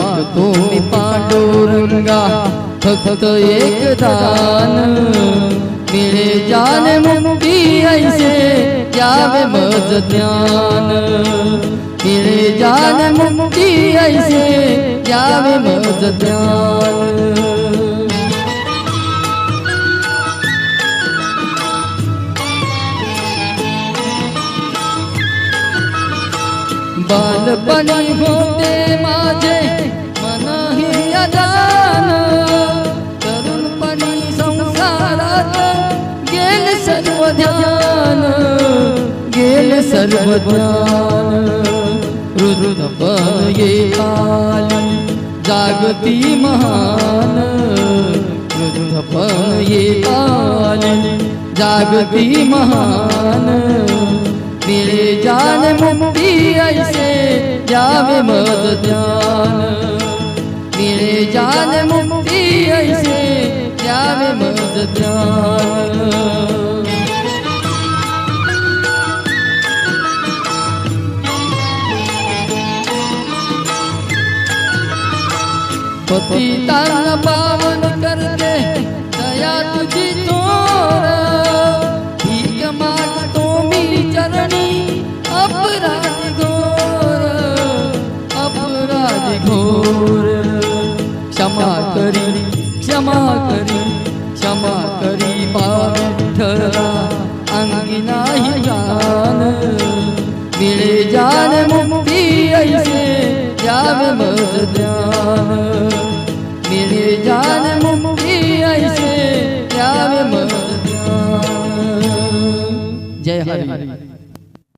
मागतो मी पांडुरंगा फक्त एक दान, मिळे जान मुक्ती ऐसे यावे मज ज्ञान, मिळे जान मुक्ती ऐसे यावे मज ज्ञान। बालपणी होते माझे मन ही अजान, तरुणपणी संसारात गेले सर्व ध्यान, गेले सर्व ध्यान। वृद्धपण येताली जागती महान, वृद्धपण येताली जागती महान, मिळे जान मुक्ती ऐसे यावे मज ज्ञान, मिळे जान मुक्ती ऐसे यावे मज ज्ञान। पतितांना पावन करते दया तुझी थोर, भीक मागतो मी चरणी अपराधी घोर, अपराधी घोर। क्षमा करी क्षमा करी क्षमा करी विठ्ठला अंगी नाही जान, मिळे जान मुक्ती ऐसे यावे मज ज्ञान, मिळे जान मुक्ती ऐसे यावे मज ज्ञान। जय हरी।